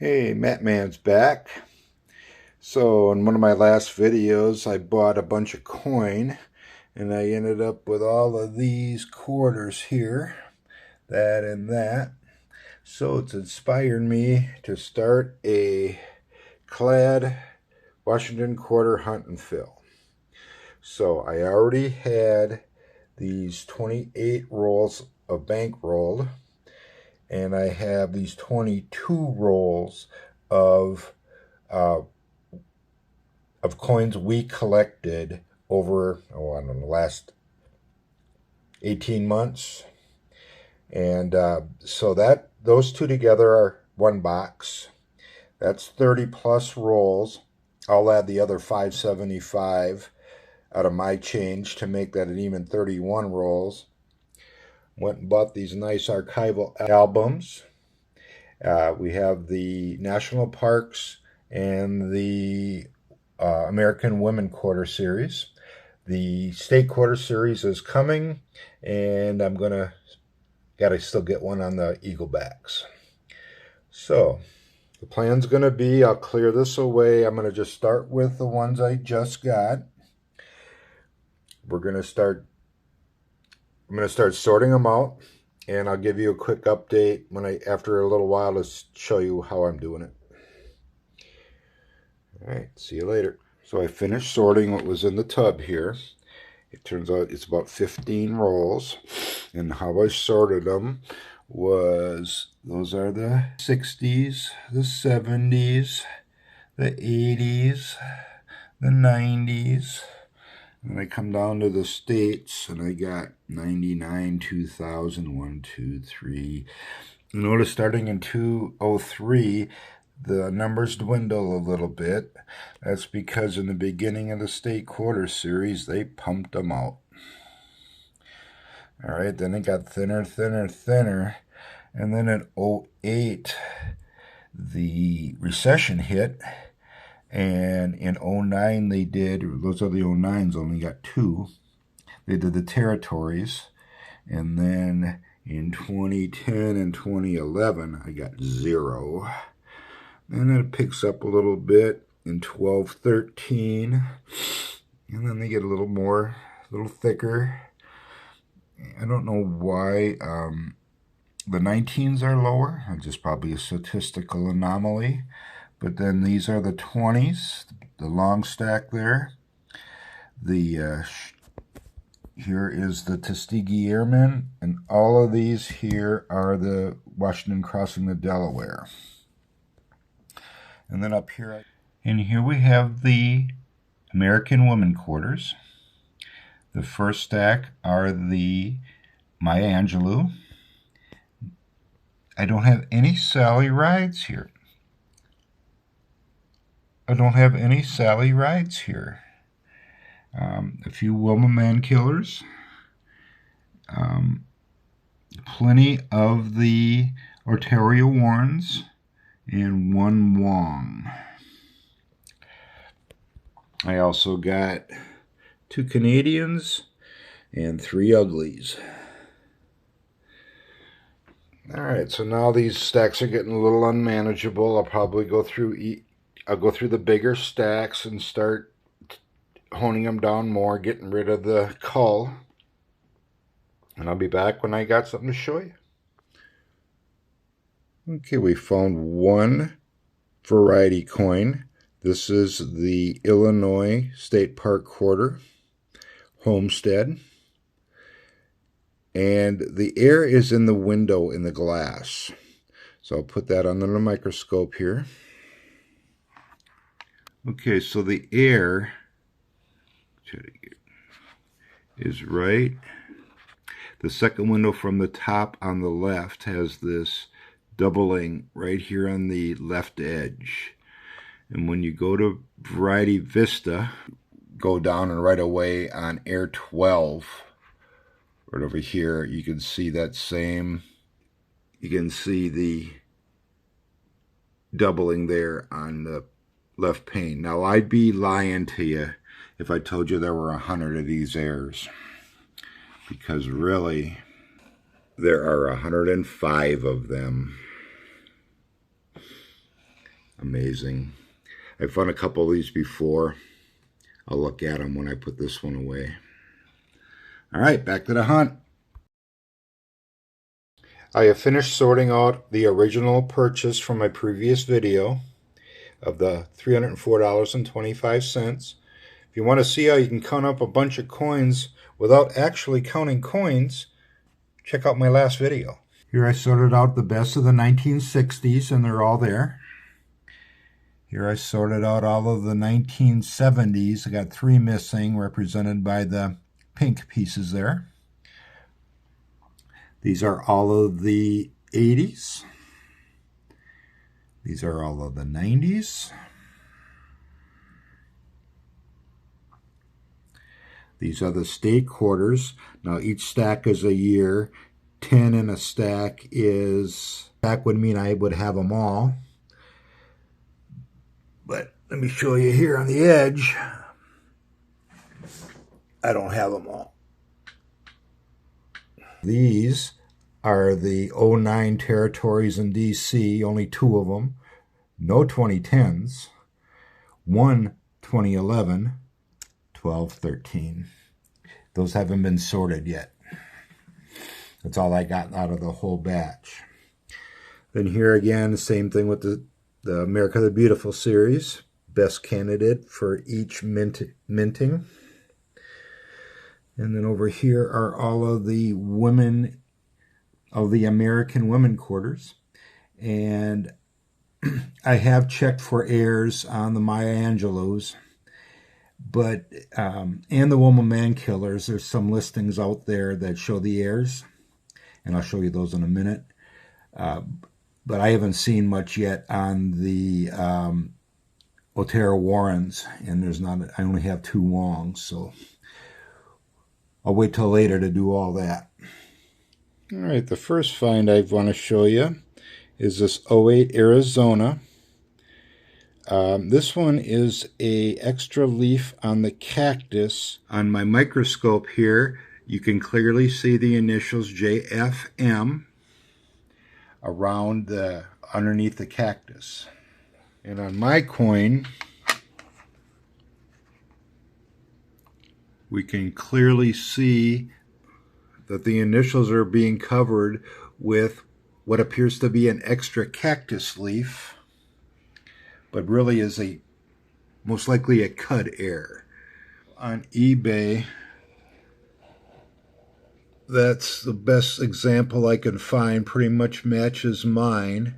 Hey, Matt Man's back. So in one of my last videos, I bought a bunch of coin, and I ended up with all of these quarters here, that and that. So it's inspired me to start a Clad Washington quarter hunt and fill. So I already had these 28 rolls of bankrolled, and I have these 22 rolls of uh, coins we collected over, I don't know, last 18 months. And so that those two together are one box. That's 30 plus rolls. I'll add the other 575 out of my change to make that an even 31 rolls. Went and bought these nice archival albums. We have the national parks and the American Women Quarter Series. The State Quarter Series is coming, and I'm gotta still get one on the Eagle backs. So the plan's gonna be, I'll clear this away. I'm gonna just start with the ones I just got. I'm gonna start sorting them out, and I'll give you a quick update after a little while to show you how I'm doing it. All right, see you later. So I finished sorting what was in the tub here. It turns out it's about 15 rolls. And how I sorted them was, those are the 60s, the 70s, the 80s, the 90s. And I come down to the states, and I got 99, 2000, 1, 2, 3. Notice starting in 203, the numbers dwindle a little bit. That's because in the beginning of the State Quarter Series, they pumped them out. All right, then it got thinner, thinner, thinner. And then in 08, the recession hit. And in 09, they did, those are the 09s, only got 2. They did the territories. And then in 2010 and 2011, I got 0. And then it picks up a little bit in 12, 13. And then they get a little thicker. I don't know why the 19s are lower. It's just probably a statistical anomaly. But then these are the 20s, the long stack there. The here is the Tuskegee Airmen, and all of these here are the Washington crossing the Delaware. And then up here, and here we have the American Women Quarters. The first stack are the Maya Angelou. I don't have any Sally Rides here. A few Wilma Man Killers. Plenty of the Ontario Warrens, and 1 Wong. I also got 2 Canadians and 3 Uglies. All right, so now these stacks are getting a little unmanageable. I'll probably go through the bigger stacks and start honing them down more, getting rid of the cull. And I'll be back when I got something to show you. Okay, we found 1 variety coin. This is the Illinois State Park Quarter, Homestead. And the air is in the window in the glass. So I'll put that under the microscope here. Okay, so the air is right. The second window from the top on the left has this doubling right here on the left edge. And when you go to Variety Vista, go down and right away on Air 12, right over here, you can see that same, you can see the doubling there on the left pane. Now, I'd be lying to you if I told you there were 100 of these airs, because really, there are 105 of them. Amazing. I've found a couple of these before. I'll look at them when I put this one away. All right, back to the hunt. I have finished sorting out the original purchase from my previous video of the $304.25. If you want to see how you can count up a bunch of coins without actually counting coins, check out my last video. Here I sorted out the best of the 1960s, and they're all there. Here I sorted out all of the 1970s. I got 3 missing, represented by the pink pieces there. These are all of the 80s. These are all of the 90s. These are the state quarters. Now each stack is a year. 10 in a stack would mean I would have them all. But let me show you here on the edge. I don't have them all. These are the 09 territories in DC, only 2 of them. No 2010s. 1 2011, 12, 13. Those haven't been sorted yet. That's all I got out of the whole batch. Then here again, the same thing with the America the Beautiful series. Best candidate for each minting. And then over here are all of the women of the American women quarters. And I have checked for heirs on the Maya Angelos, but and the Woman Man Killers. There's some listings out there that show the heirs, and I'll show you those in a minute. But I haven't seen much yet on the Otero Warrens, and there's not. I only have 2 Wongs, so I'll wait till later to do all that. All right, the first find I want to show you is this 08 Arizona. This one is a extra leaf on the cactus. On my microscope here, you can clearly see the initials JFM around underneath the cactus. And on my coin, we can clearly see that the initials are being covered with what appears to be an extra cactus leaf, but really is most likely a cud heir. On eBay, that's the best example I could find. Pretty much matches mine.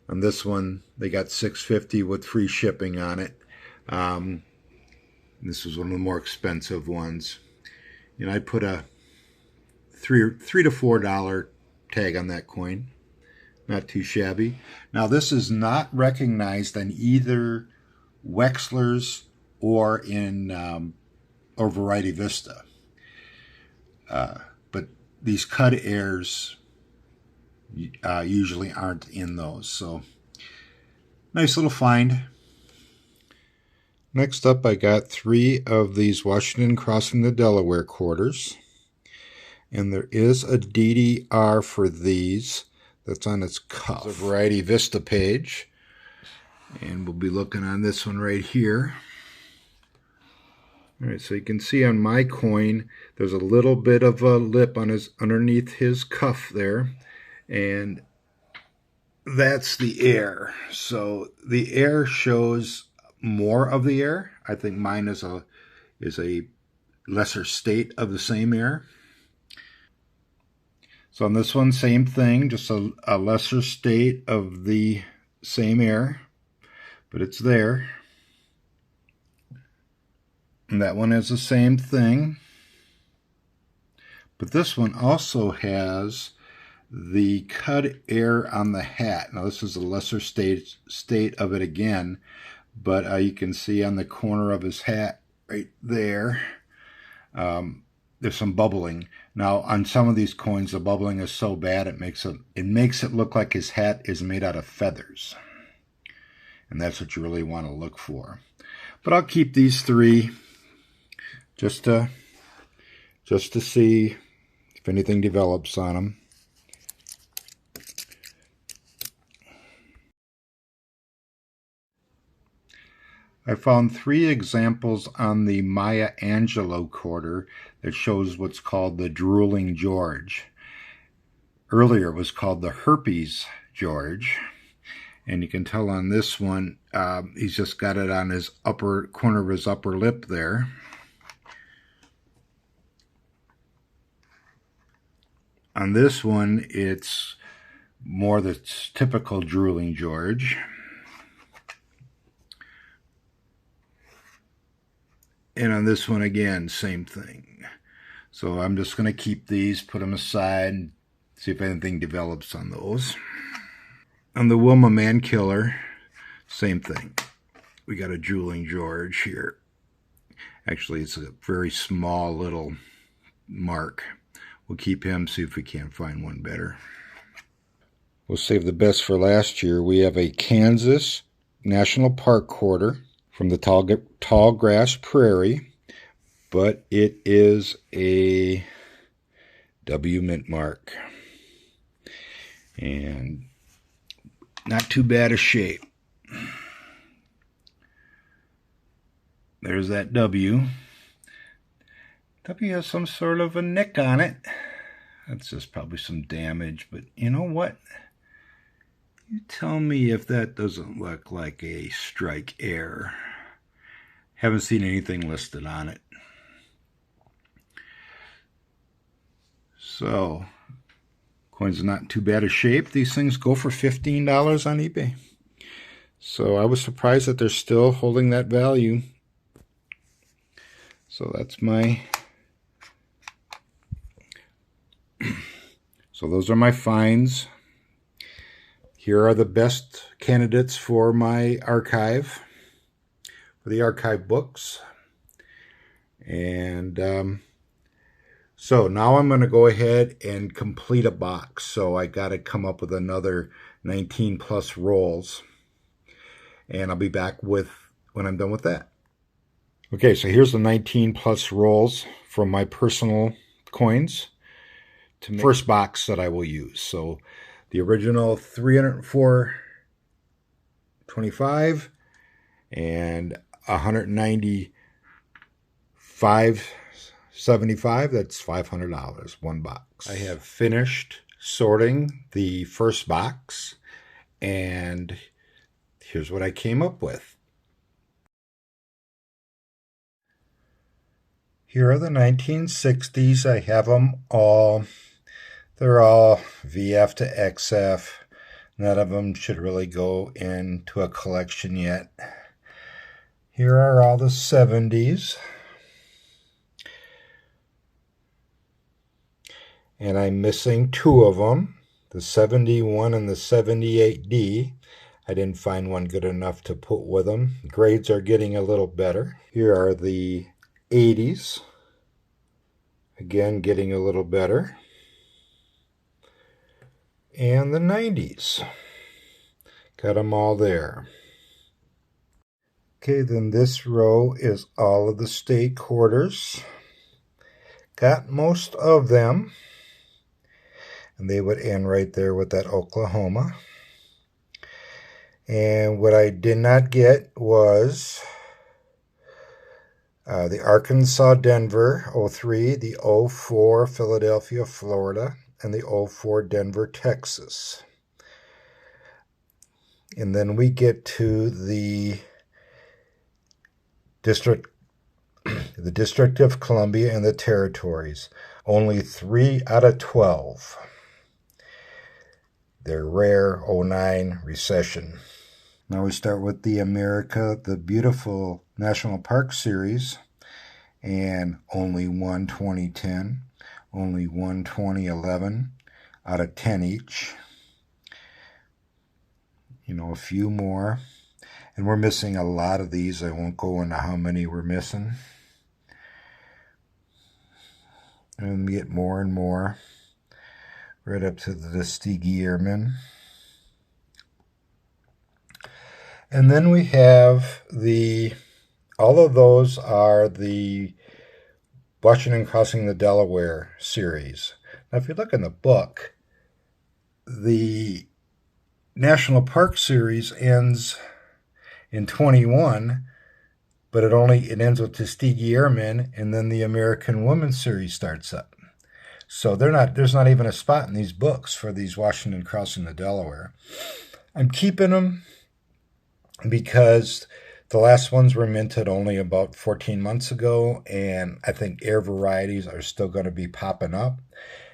On this one, they got $6.50 with free shipping on it. This was one of the more expensive ones. You know, I put a $3 to $4 tag on that coin. Not too shabby. Now, this is not recognized on either Wexler's or in or Variety Vista. But these cud heirs usually aren't in those. So, nice little find. Next up, I got 3 of these Washington crossing the Delaware quarters. And there is a DDR for these that's on its cuff. It's a Variety Vista page. And we'll be looking on this one right here. All right, so you can see on my coin, there's a little bit of a lip on underneath his cuff there. And that's the heir. So the heir shows more of the heir. I think mine is a lesser state of the same heir. So on this one, same thing, just a lesser state of the same heir, but it's there. And that one has the same thing. But this one also has the cud heir on the hat. Now this is a lesser state of it again, but you can see on the corner of his hat right there, there's some bubbling. Now on some of these coins, the bubbling is so bad it makes it look like his hat is made out of feathers, and that's what you really want to look for. But I'll keep these 3 just to see if anything develops on them. I found 3 examples on the Maya Angelou quarter that shows what's called the drooling George. Earlier it was called the herpes George. And you can tell on this one, he's just got it on his upper corner of his upper lip there. On this one, it's more the typical drooling George. And on this one again, same thing. So I'm just going to keep these, put them aside, see if anything develops on those. On the Wilma Mankiller, same thing. We got a drooling George here. Actually, it's a very small little mark. We'll keep him, see if we can't find one better. We'll save the best for last year. We have a Kansas National Park quarter from the tall grass prairie, but it is a W mint mark. And not too bad a shape. There's that W. W has some sort of a nick on it. That's just probably some damage, but you know what? You tell me if that doesn't look like a strike error. Haven't seen anything listed on it. So, coins are not in too bad a shape. These things go for $15 on eBay. So I was surprised that they're still holding that value. So that's my... So those are my finds. Here are the best candidates for my archive, for the archive books. And so now I'm going to go ahead and complete a box. So I got to come up with another 19 plus rolls. And I'll be back with when I'm done with that. Okay, so here's the 19 plus rolls from my personal coins to make the first box that I will use. So the original 304.25 and 195.75. That's $500, one box. I have finished sorting the first box, and here's what I came up with. Here are the 1960s. I have them all. They're all VF to XF. None of them should really go into a collection yet. Here are all the 70s. And I'm missing 2 of them, the 71 and the 78D. I didn't find one good enough to put with them. Grades are getting a little better. Here are the 80s. Again, getting a little better. And the 90s. Got them all there. Okay, then this row is all of the state quarters. Got most of them. And they would end right there with that Oklahoma. And what I did not get was the Arkansas Denver 03, the 04 Philadelphia Florida, and the 04 Denver Texas. And then we get to the District of Columbia and the Territories. Only 3 out of 12. They're rare 09 recession. Now we start with the America the Beautiful National Park Series, and only 1 2010, only 1 2011 out of 10 each. You know, a few more. And we're missing a lot of these. I won't go into how many we're missing. And we get more and more. Right up to the Tuskegee Airmen. And then we have all of those are the Washington Crossing the Delaware series. Now, if you look in the book, the National Park Series ends in 21, but it ends with Tuskegee Airmen, and then the American Woman series starts up. So there's not even a spot in these books for these Washington crossing the Delaware. I'm keeping them because the last ones were minted only about 14 months ago, and I think air varieties are still going to be popping up,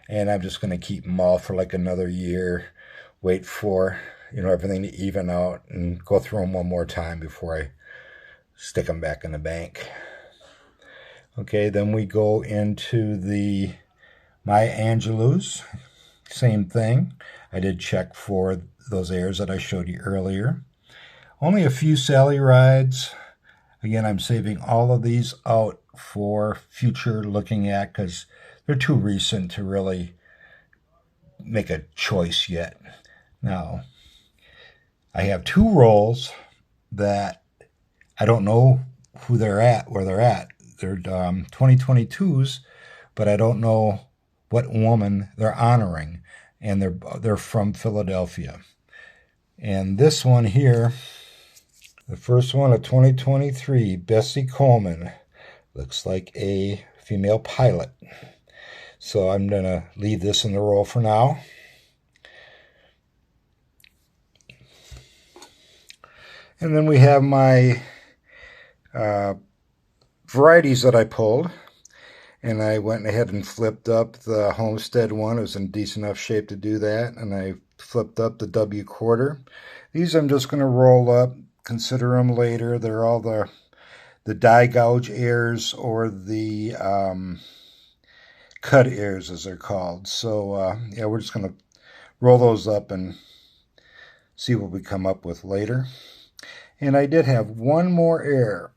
and I'm just going to keep them all for like another year, wait for everything to even out, and go through them one more time before I stick them back in the bank. Okay, then we go into the Maya Angelou's. Same thing. I did check for those airs that I showed you earlier. Only a few Sally rides. Again, I'm saving all of these out for future looking at because they're too recent to really make a choice yet. Now, I have 2 rolls that I don't know where they're at. They're 2022s, but I don't know what woman they're honoring, and they're from Philadelphia. And this one here, the first one of 2023, Bessie Coleman, looks like a female pilot. So I'm going to leave this in the roll for now. And then we have my varieties that I pulled. And I went ahead and flipped up the Homestead one. It was in decent enough shape to do that. And I flipped up the W quarter. These I'm just going to roll up, consider them later. They're all the die gouge airs, or the cut airs as they're called. So yeah, we're just going to roll those up and see what we come up with later. And I did have one more air,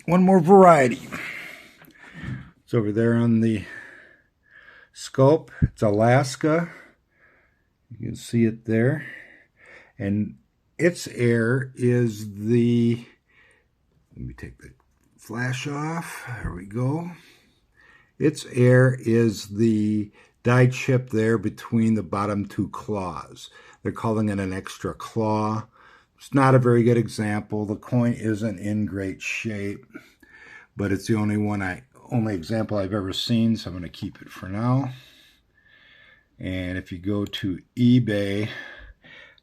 one more variety. It's over there on the scope. It's Alaska. You can see it there. And its air is the, let me take the flash off. There we go. Its air is the die chip there between the bottom 2 claws. They're calling it an extra claw. It's not a very good example. The coin isn't in great shape, but it's the only example I've ever seen, so I'm going to keep it for now. And if you go to eBay,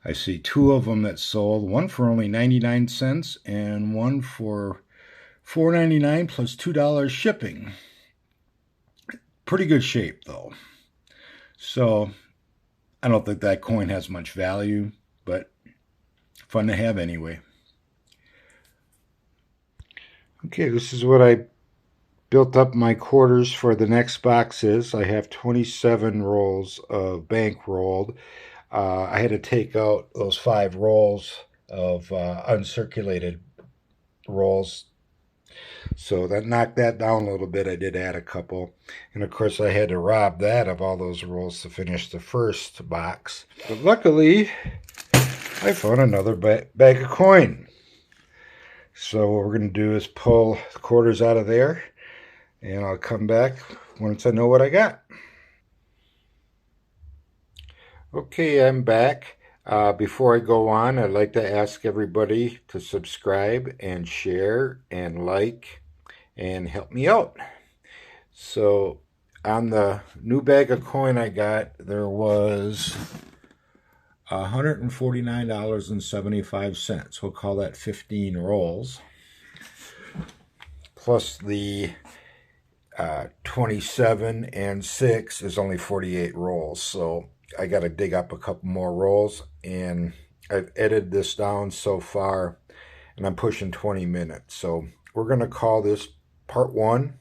I see 2 of them that sold, one for only 99 cents and one for $4.99 plus $2 shipping. Pretty good shape though. So I don't think that coin has much value, but fun to have anyway. Okay, this is what I built up my quarters for the next boxes. I have 27 rolls of bank rolled. I had to take out those 5 rolls of uncirculated rolls, so that knocked that down a little bit. I did add a couple, and of course I had to rob that of all those rolls to finish the first box. But luckily I found another bag of coin. So what we're going to do is pull the quarters out of there, and I'll come back once I know what I got. Okay, I'm back. Before I go on, I'd like to ask everybody to subscribe and share and like and help me out. So on the new bag of coin I got, there was $149.75. We'll call that 15 rolls. Plus the 27 and 6 is only 48 rolls. So I got to dig up a couple more rolls, and I've edited this down so far, and I'm pushing 20 minutes. So we're going to call this part 1.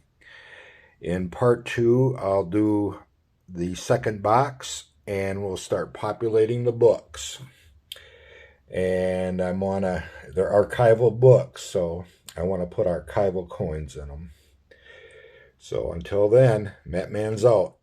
In part 2, I'll do the second box, and we'll start populating the books. And they're archival books, so I want to put archival coins in them. So until then, Matt Man's out.